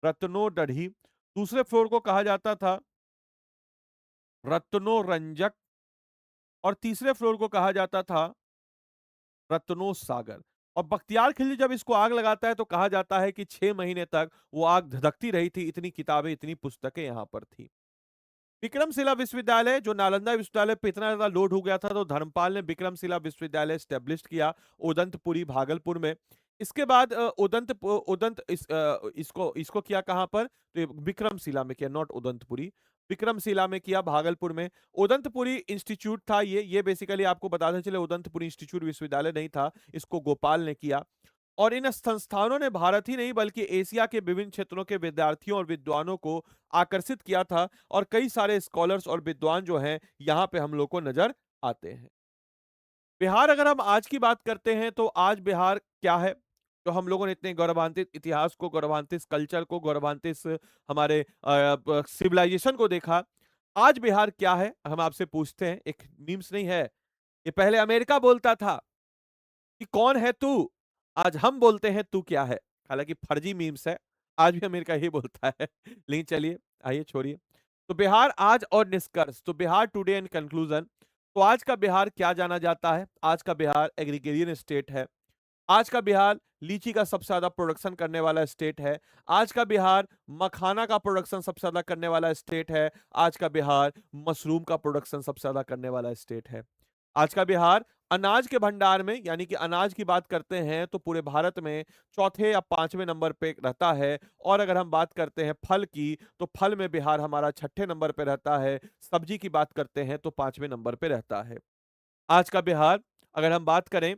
रत्नोदढ़ी। दूसरे फ्लोर को कहा जाता था रत्नोरंजक, और तीसरे फ्लोर को कहा जाता था रत्नो सागर। और बख्तियार खिलजी जब इसको आग लगाता है तो कहा जाता है कि 6 महीने तक वो आग धधकती रही थी, इतनी किताबें, इतनी पुस्तकें यहाँ पर थी। विक्रमशिला विश्वविद्यालय जो नालंदा विश्वविद्यालय पे इतना ज्यादा लोड हो गया था, तो धर्मपाल ने विक्रमशिला विश्वविद्यालय स्टेब्लिश किया उदंतपुरी भागलपुर में। इसके बाद उदंत इसको इसको किया कहां पर, तो ये विक्रमशिला में किया, नॉट उदंतपुरी, विक्रमशिला में किया भागलपुर में। उदंतपुरी इंस्टीट्यूट था ये बेसिकली आपको बताते चले, उदंतपुरी इंस्टीट्यूट विश्वविद्यालय नहीं था, इसको गोपाल ने किया। और इन संस्थानों ने भारत ही नहीं बल्कि एशिया के विभिन्न क्षेत्रों के विद्यार्थियों और विद्वानों को आकर्षित किया था। और कई सारे स्कॉलर्स और विद्वान जो हैं यहाँ पे हम लोग को नजर आते हैं। बिहार अगर हम आज की बात करते हैं तो आज बिहार क्या है, तो हम लोगों ने इतने गौरवान्वित इतिहास को, गौरवान्वित कल्चर को, गौरवान्वित हमारे सिविलाइजेशन को देखा। आज बिहार क्या है हम आपसे पूछते हैं, एक मीम्स नहीं है, ये पहले अमेरिका बोलता था कि कौन है तू, आज हम बोलते हैं तू क्या है। हालांकि फर्जी मीम्स है, आज भी अमेरिका ही बोलता है लेकिन चलिए आइए छोड़िए। तो बिहार आज और निष्कर्ष, तो बिहार टुडे एंड कंक्लूजन। तो आज का बिहार क्या जाना जाता है, आज का बिहार एग्रीगेरियन स्टेट है। आज का बिहार लीची का सबसे ज्यादा प्रोडक्शन करने वाला स्टेट है। आज का बिहार मखाना का प्रोडक्शन सबसे ज्यादा करने वाला स्टेट है। आज का बिहार मशरूम का प्रोडक्शन सबसे ज्यादा करने वाला स्टेट है। आज का बिहार अनाज के भंडार में, यानी कि अनाज की बात करते हैं तो पूरे भारत में चौथे या पांचवें नंबर पे रहता है। और अगर हम बात करते हैं फल की, तो फल में बिहार हमारा छठे नंबर पे रहता है। सब्जी की बात करते हैं तो पांचवें नंबर पे रहता है। आज का बिहार अगर हम बात करें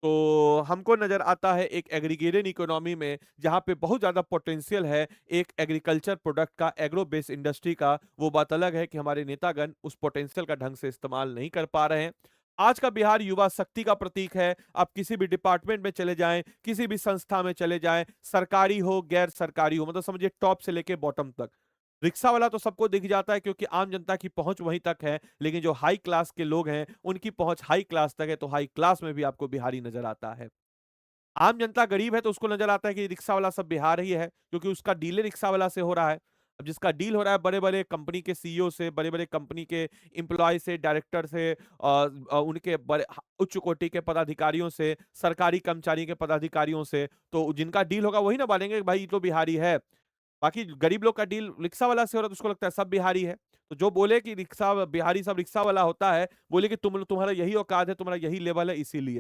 तो हमको नजर आता है एक एग्रीगेरियन इकोनॉमी में, जहां पे बहुत ज्यादा पोटेंशियल है एक एग्रीकल्चर प्रोडक्ट का, एग्रो बेस्ड इंडस्ट्री का। वो बात अलग है कि हमारे नेतागण उस पोटेंशियल का ढंग से इस्तेमाल नहीं कर पा रहे हैं। आज का बिहार युवा शक्ति का प्रतीक है। आप किसी भी डिपार्टमेंट में चले जाएं, किसी भी संस्था में चले जाएं, सरकारी हो गैर सरकारी हो, मतलब समझिए टॉप से लेके बॉटम तक। रिक्शा वाला तो सबको दिख जाता है क्योंकि आम जनता की पहुंच वहीं तक है, लेकिन जो हाई क्लास के लोग हैं उनकी पहुंच हाई क्लास तक है, तो हाई क्लास में भी आपको बिहारी नजर आता है। आम जनता गरीब है तो उसको नजर आता है कि रिक्शा वाला सब बिहार ही है, क्योंकि उसका डील रिक्शा वाला से हो रहा है। अब जिसका डील हो रहा है बड़े बड़े कंपनी के सीईओ से, बड़े बड़े कंपनी के एम्प्लॉय से, डायरेक्टर से, उनके बड़े उच्च कोटि के पदाधिकारियों से, सरकारी कर्मचारी के पदाधिकारियों से, तो जिनका डील होगा वही ना बोलेंगे कि भाई ये तो बिहारी है। बाकी गरीब लोग का डील रिक्शा वाला से हो रहा है तो उसको लगता है सब बिहारी है। तो जो बोले कि रिक्शा बिहारी सब रिक्शा वाला होता है, बोले कि तुम्हारा यही औकात है, तुम्हारा यही लेवल है, इसीलिए।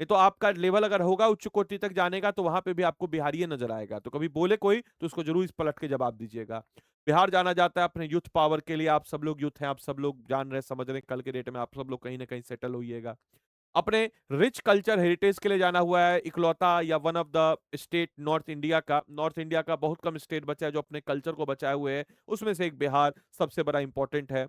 ये तो आपका लेवल अगर होगा उच्च कोटि तक जाने का तो वहां पे भी आपको बिहारी नजर आएगा। तो कभी बोले कोई तो उसको जरूर इस पलट के जवाब दीजिएगा। बिहार जाना जाता है अपने यूथ पावर के लिए। आप सब लोग यूथ हैं, आप सब लोग जान रहे समझ रहे, कल के डेट में आप सब लोग कहीं ना कहीं सेटल होइएगा। अपने रिच कल्चर हेरिटेज के लिए जाना हुआ है, इकलौता या one of the state north India का, नॉर्थ इंडिया का बहुत कम स्टेट बचा है जो अपने कल्चर को बचाए हुए है, उसमें से एक बिहार सबसे बड़ा इंपॉर्टेंट है।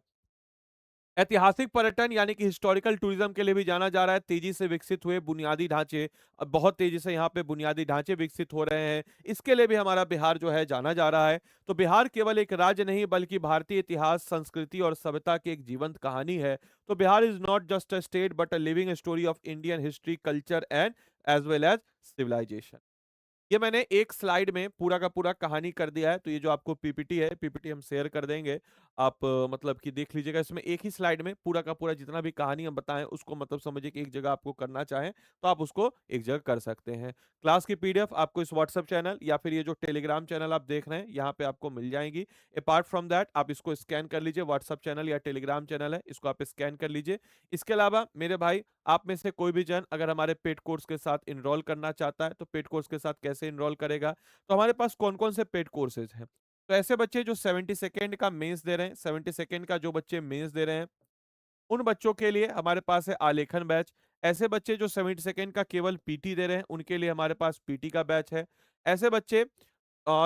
ऐतिहासिक पर्यटन यानी कि हिस्टोरिकल टूरिज्म के लिए भी जाना जा रहा है। तेजी से विकसित हुए बुनियादी ढांचे, बहुत तेजी से यहाँ पे बुनियादी ढांचे विकसित हो रहे हैं। इसके लिए भी हमारा बिहार जो है जाना जा रहा है। तो बिहार केवल एक राज्य नहीं बल्कि भारतीय इतिहास, संस्कृति और सभ्यता की एक जीवंत कहानी है। तो Bihar is not just a state but a living story of Indian history, culture and as well as civilization. ये मैंने एक स्लाइड में पूरा का पूरा कहानी कर दिया है। तो ये जो आपको पीपीटी है, पीपीटी हम शेयर कर देंगे। आप मतलब कि देख लीजिएगा, इसमें एक ही स्लाइड में पूरा का पूरा जितना भी कहानी हम बताएं उसको मतलब समझिए कि एक जगह आपको करना चाहें तो आप उसको एक जगह कर सकते हैं। क्लास की पीडीएफ आपको इस व्हाट्सएप चैनल या फिर ये जो टेलीग्राम चैनल आप देख रहे हैं यहाँ पे आपको मिल जाएगी। अपार्ट फ्रॉम दैट आप इसको स्कैन कर लीजिए, व्हाट्सएप चैनल या टेलीग्राम चैनल है इसको आप स्कैन कर लीजिए। इसके अलावा मेरे भाई, आप में से कोई भी जन अगर हमारे पेड कोर्स के साथ इनरोल करना चाहता है तो पेड कोर्स के साथ कैसे इनरोल करेगा? तो हमारे पास कौन-कौन से पेड कोर्सेज हैं। तो ऐसे बच्चे जो 70 सेकंड का मेंस दे रहे हैं, 70 सेकंड का जो बच्चे मेंस दे रहे हैं, उन बच्चों के लिए हमारे पास है आलेखन बैच। ऐसे बच्चे जो 70 सेकंड का केवल पीटी दे रहे हैं, उनके लिए हमारे पास पीटी का बैच है। ऐसे बच्चे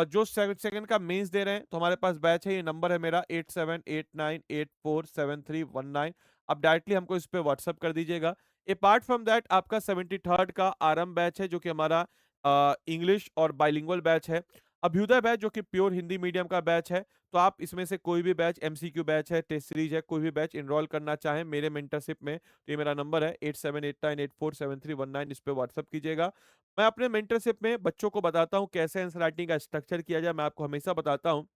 जो 7 सेकंड का मेंस दे रहे हैं, तो हमारे पास बैच है। ये नंबर है मेरा 8789847319। आप डायरेक्टली हमको इस पे व्हाट्सएप कर दीजिएगा। अपार्ट फ्रॉम दैट आपका 73rd का आरंभ बैच है जो कि हमारा इंग्लिश और बाइलिंगुअल बैच है। अभ्युदय बैच जो कि प्योर हिंदी मीडियम का बैच है। तो आप इसमें से कोई भी बैच, एमसीक्यू बैच है, टेस्ट सीरीज है, कोई भी बैच एनरोल करना चाहें मेरे मेंटरशिप में, तो ये मेरा नंबर है 8789847319, इस पे व्हाट्सएप कीजिएगा। मैं अपने मेंटरशिप में बच्चों को बताता हूँ कैसे आंसर राइटिंग का स्ट्रक्चर किया जाए। मैं आपको हमेशा बताता हूँ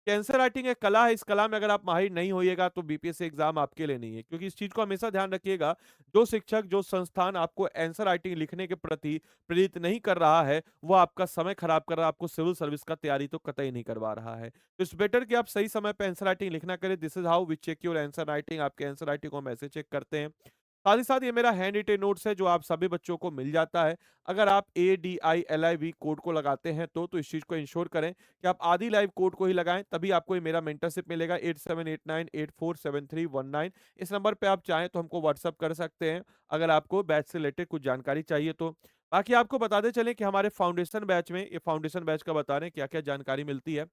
कि आंसर राइटिंग एक कला है, इस कला में अगर आप माहिर नहीं होइएगा तो बीपीएससी एग्जाम आपके लिए नहीं है। क्योंकि इस चीज को हमेशा ध्यान रखिएगा, जो शिक्षक, जो संस्थान आपको आंसर राइटिंग लिखने के प्रति प्रेरित नहीं कर रहा है, वो आपका समय खराब कर रहा है, आपको सिविल सर्विस का तैयारी तो कतई नहीं करवा रहा है। तो इट्स बेटर कि आप सही समय पे आंसर राइटिंग लिखना करें। This is how we check your answer writing. आपके आंसर राइटिंग को हम ऐसे चेक करते हैं। साथ ही साथ ये मेरा हैंड रिटेन नोट्स है जो आप सभी बच्चों को मिल जाता है। अगर आप ADILIV कोड को लगाते हैं तो इस चीज को इंश्योर करें कि आप आदि लाइव कोड को ही लगाएं, तभी आपको ये मेरा मेंटरशिप मिलेगा 8789847319। इस नंबर पे आप चाहें तो हमको व्हाट्सअप कर सकते हैं अगर आपको बैच से रिलेटेड कुछ जानकारी चाहिए तो। बाकी आपको बताते चलें कि हमारे फाउंडेशन बैच में, ये फाउंडेशन बैच का बता रहे हैं क्या क्या जानकारी मिलती है।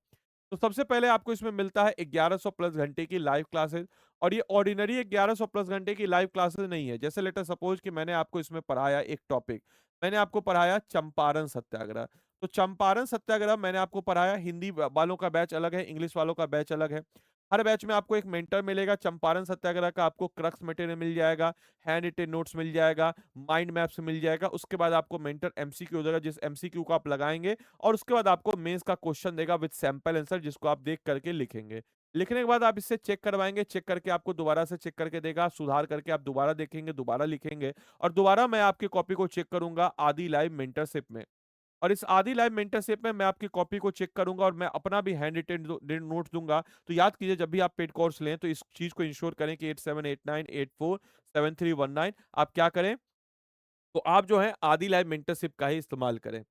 तो सबसे पहले आपको इसमें मिलता है 1100 प्लस घंटे की लाइव क्लासेस। और ये ऑर्डिनरी 1100 प्लस घंटे की लाइव क्लासेस नहीं है। जैसे लेटर सपोज कि मैंने आपको इसमें पढ़ाया एक टॉपिक, मैंने आपको पढ़ाया चंपारण सत्याग्रह। तो चंपारण सत्याग्रह मैंने आपको पढ़ाया, हिंदी वालों का बैच अलग है, इंग्लिश वालों का बैच अलग है। हर बैच में आपको एक मेंटर मिलेगा। चंपारण सत्याग्रह का आपको क्रक्स मटेरियल मिल जाएगा, हैंड रिटेन नोट्स मिल जाएगा, माइंड मैप्स मिल जाएगा। उसके बाद आपको मेंटर एमसीक्यू देगा, जिस एमसीक्यू को आप लगाएंगे और उसके बाद आपको मेंस का क्वेश्चन देगा विद सैंपल आंसर, जिसको आप देख करके लिखेंगे। लिखने के बाद आप इससे चेक करवाएंगे, चेक करके आपको दोबारा से चेक करके देगा, सुधार करके आप दोबारा देखेंगे, दोबारा लिखेंगे और दोबारा मैं आपकी कॉपी को चेक करूंगा आदि लाइव मेंटरशिप में। और इस आदि लाइव मेंटरशिप में मैं आपकी कॉपी को चेक करूंगा और मैं अपना भी हैंड रिटेन नोट्स दूंगा। तो याद कीजिए, जब भी आप पेड कोर्स लें तो इस चीज को इंश्योर करें कि 8789847319 आप क्या करें, तो आप जो है आदि लाइव मेंटरशिप का ही इस्तेमाल करें।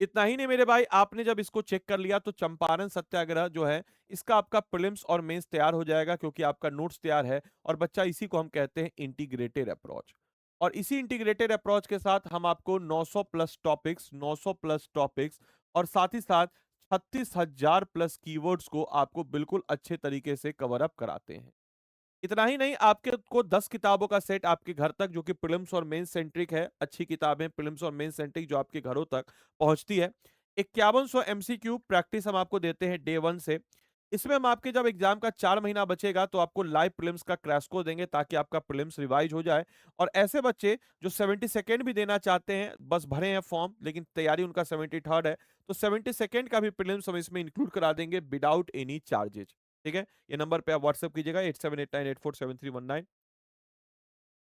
इतना ही नहीं मेरे भाई, आपने जब इसको चेक कर लिया तो चंपारण सत्याग्रह जो है इसका आपका प्रीलिम्स और मेंस तैयार हो जाएगा, क्योंकि आपका नोट्स तैयार है। और बच्चा, इसी को हम कहते हैं इंटीग्रेटेड अप्रोच। और इसी इंटीग्रेटेड अप्रोच के साथ हम आपको 900 प्लस टॉपिक्स, 900 प्लस टॉपिक्स और साथ ही साथ 36,000 प्लस कीवर्ड्स को आपको बिल्कुल अच्छे तरीके से कवर अप कराते हैं। इतना ही नहीं, आपके को 10 किताबों का सेट आपके घर तक, जो कि प्रीलिम्स और मेंस सेंट्रिक है, अच्छी किताबें प्रीलिम्स और मेंस सेंट्रिक जो आपके घरों तक पहुंचती है। 5100 एमसीक्यू प्रैक्टिस हम आपको देते हैं डे 1 से। इसमें हम आपके जब एग्जाम का 4 महीना बचेगा तो आपको लाइव प्रीलिम्स का क्रैश कोर्स देंगे ताकि आपका प्रीलिम्स रिवाइज हो जाए। और ऐसे बच्चे जो 70 सेकेंड भी देना चाहते हैं, बस भरे हैं फॉर्म लेकिन तैयारी उनका 73rd है, तो 70 सेकेंड का भी प्रीलिम्स हम इसमें इंक्लूड करा देंगे विदाउट एनी चार्जेज। ठीक है, ये नंबर पे आप व्हाट्सएप कीजिएगा 8789847319।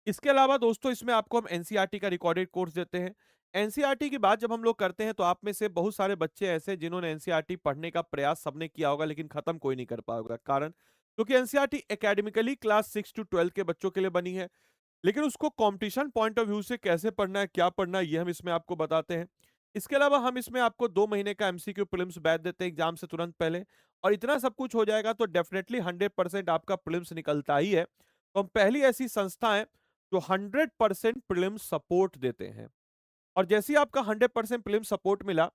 इसके अलावा दोस्तों, इसमें आपको हम एनसीईआरटी का रिकॉर्डेड कोर्स देते हैं। एनसीईआरटी की बात जब हम लोग करते हैं तो आप में से बहुत सारे बच्चे ऐसे जिन्होंने एनसीईआरटी पढ़ने का प्रयास सबने किया होगा लेकिन खत्म कोई नहीं कर पाया होगा। कारण, क्योंकि एनसीईआरटी एकेडमिकली क्लास 6 to 12 के बच्चों के लिए बनी है, लेकिन उसको कंपटीशन पॉइंट ऑफ व्यू से कैसे पढ़ना है, क्या पढ़ना है, ये हम इसमें आपको बताते हैं। इसके अलावा हम इसमें आपको 2 महीने का एमसीक्यू प्रीलिम्स बैच देते हैं एग्जाम से तुरंत पहले। और इतना सब कुछ हो जाएगा तो डेफिनेटली 100% आपका प्रीलिम्स निकलता ही है। तो हम पहली ऐसी संस्था है जो 100% प्रीलिम्स सपोर्ट देते हैं। और जैसे ही आपका 100% प्रीलिम्स सपोर्ट मिला,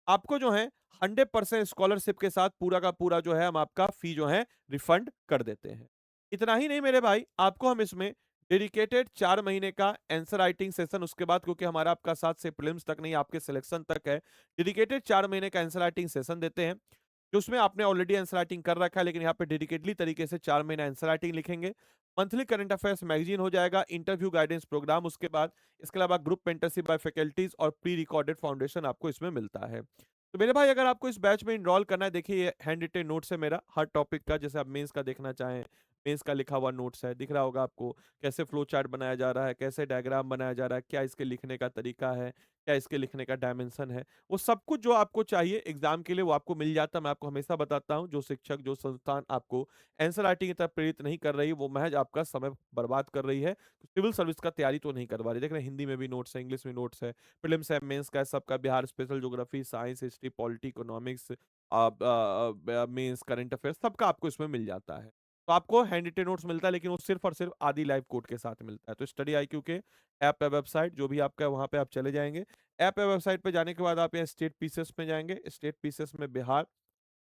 आपको जो है 100% स्कॉलरशिप के साथ पूरा का पूरा जो है हम आपका फी जो है रिफंड कर देते हैं। इतना ही नहीं मेरे भाई, आपको हम इसमें डेडिकेटेड 4 महीने का आंसर राइटिंग सेशन, उसके बाद क्योंकि हमारा आपका 7 से प्रीलिम्स तक नहीं, आपके सिलेक्शन तक है, डेडिकेटेड 4 महीने का आंसर राइटिंग सेशन देते हैं। कि उसमें आपने ऑलरेडी आंसर राइटिंग कर रखा है, लेकिन यहाँ पे डेडिकेटली तरीके से 4 महीना आंसर राइटिंग लिखेंगे। मंथली करंट अफेयर्स मैगजीन हो जाएगा, इंटरव्यू गाइडेंस प्रोग्राम उसके बाद, इसके अलावा ग्रुप मेंटरशिप बाय फैकल्टीज और प्री रिकॉर्डेड फाउंडेशन आपको इसमें मिलता है। तो मेरे भाई अगर आपको इस बैच में इनरोल करना है, देखिए ये हैंड रिटेन नोट्स है मेरा हर टॉपिक का, जैसे आप मेंस का देखना चाहें, मेंस का लिखा हुआ नोट्स है, दिख रहा होगा आपको, कैसे फ्लो चार्ट बनाया जा रहा है, कैसे डायग्राम बनाया जा रहा है, क्या इसके लिखने का तरीका है, क्या इसके लिखने का डायमेंशन है, वो सब कुछ जो आपको चाहिए एग्जाम के लिए वो आपको मिल जाता है। मैं आपको हमेशा बताता हूँ, जो शिक्षक जो संस्थान आपको आंसर राइटिंग की तरफ प्रेरित नहीं कर रही, वो महज आपका समय बर्बाद कर रही है, सिविल सर्विस का तैयारी तो नहीं करवा रही। देख रहे हैं, हिंदी में भी नोट्स है, इंग्लिश में नोट्स है, प्रीलिम्स है, मेंस का है, सबका, Bihar special geography, science, history, polity, economics, mains, current affairs, सबका आपको इसमें मिल जाता है। तो आपको हैंड रिटेन नोट्स मिलता है, लेकिन वो सिर्फ और सिर्फ आदि लाइव कोड के साथ मिलता है। तो स्टडी आईक्यू के ऐप या वेबसाइट जो भी आपका है, वहां पे आप चले जाएंगे। ऐप या वेबसाइट पे जाने के बाद आप यहाँ स्टेट पीसेस में जाएंगे, स्टेट पीसेस में बिहार,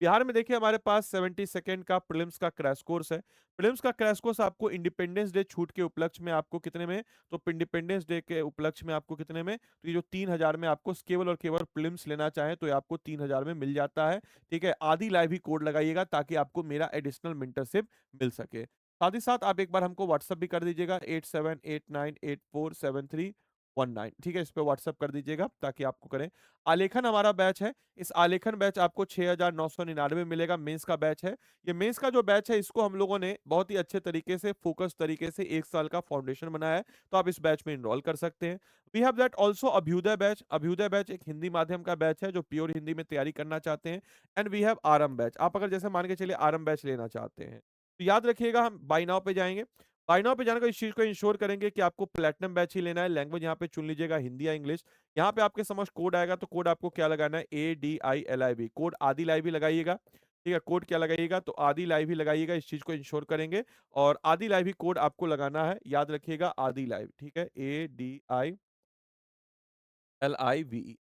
बिहार में देखिए हमारे पास 70 सेकंड का प्रीलिम्स का क्रैश कोर्स है। प्रीलिम्स का क्रैश कोर्स आपको इंडिपेंडेंस डे छूट के उपलक्ष्य में आपको कितने में, तो इंडिपेंडेंस डे के उपलक्ष्य में आपको कितने में, तो ये जो 3000 में आपको केवल और केवल प्रीलिम्स लेना चाहे तो ये आपको 3000 में मिल जाता है। ठीक है, आदि लाइव ही कोड लगाइएगा ताकि आपको मेरा एडिशनल मेंटरशिप मिल सके। साथ ही साथ आप एक बार हमको व्हाट्सअप भी कर दीजिएगा, 8789847319। ठीक है, इस पे व्हाट्सअप कर दीजिएगा ताकि आपको करें। आलेखन हमारा बैच है, इस आलेखन बैच आपको 6999 मिलेगा, मेंस का बैच है। ये मेंस का जो बैच है, इसको हम लोगों ने बहुत ही अच्छे तरीके से, फोकस तरीके से 1 साल का फाउंडेशन बनाया है, तो आप इस बैच में इनरोल कर सकते हैं। We have that also Abhyudaya batch. Abhyudaya batch एक हिंदी माध्यम का बैच है जो प्योर हिंदी में तैयारी करना चाहते हैं। And we have RM batch. आप अगर जैसे मान के चलिए आरएम बैच लेना चाहते हैं, तो याद रखिएगा हम बाय नाउ पे जाएंगे। बाय नाउ पे जाने का इस चीज को इंश्योर करेंगे कि आपको प्लेटिनम बैच ही लेना है। लैंग्वेज यहाँ पे चुन लीजिएगा, हिंदी या इंग्लिश। यहाँ पे आपके समझ कोड आएगा, तो कोड आपको क्या लगाना है, ADILIV, कोड आदि लाइव ही लगाइएगा। ठीक है, कोड क्या लगाइएगा, तो आदि लाइव ही लगाइएगा, इस चीज को इंश्योर करेंगे। और आदि लाइव ही कोड आपको लगाना है, याद रखिएगा, आदि लाइव। ठीक है, ADILIVE,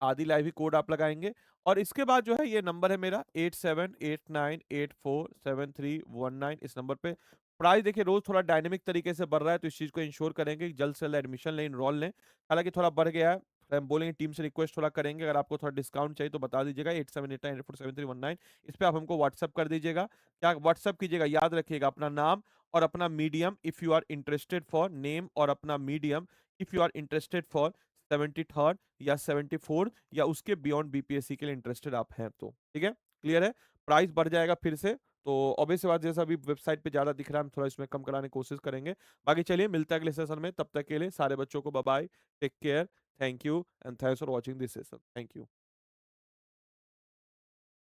आदि लाइव ही कोड आप लगाएंगे। और इसके बाद जो है ये नंबर है मेरा 8789847319, इस नंबर पे। प्राइस देखिए रोज थोड़ा डायनेमिक तरीके से बढ़ रहा है, तो इस चीज को इंश्योर करेंगे कि जल्द से जल्द एडमिशन लें, इनरोल लें। हालांकि थोड़ा बढ़ गया है, तो हम बोलेंगे टीम से रिक्वेस्ट थोड़ा करेंगे, अगर आपको थोड़ा डिस्काउंट चाहिए तो बता दीजिएगा, 8789847319, इस पे आप हमको व्हाट्सअप कर दीजिएगा। क्या व्हाट्सअप कीजिएगा, याद रखिएगा, अपना नाम और अपना medium if you are interested for, name और अपना medium if you are interested for 73rd या 74 या उसके बियॉन्ड बीपीएससी के लिए इंटरेस्टेड आप हैं तो। ठीक है, क्लियर है। प्राइस बढ़ जाएगा फिर से, तो ऑब्वियस बात, जैसा अभी वेबसाइट पे ज्यादा दिख रहा है, हम थोड़ा इसमें कम कराने की कोशिश करेंगे। बाकी चलिए मिलता है अगले सेशन में, तब तक के लिए सारे बच्चों को bye bye, take care, thank you and thanks for watching this session, thank you.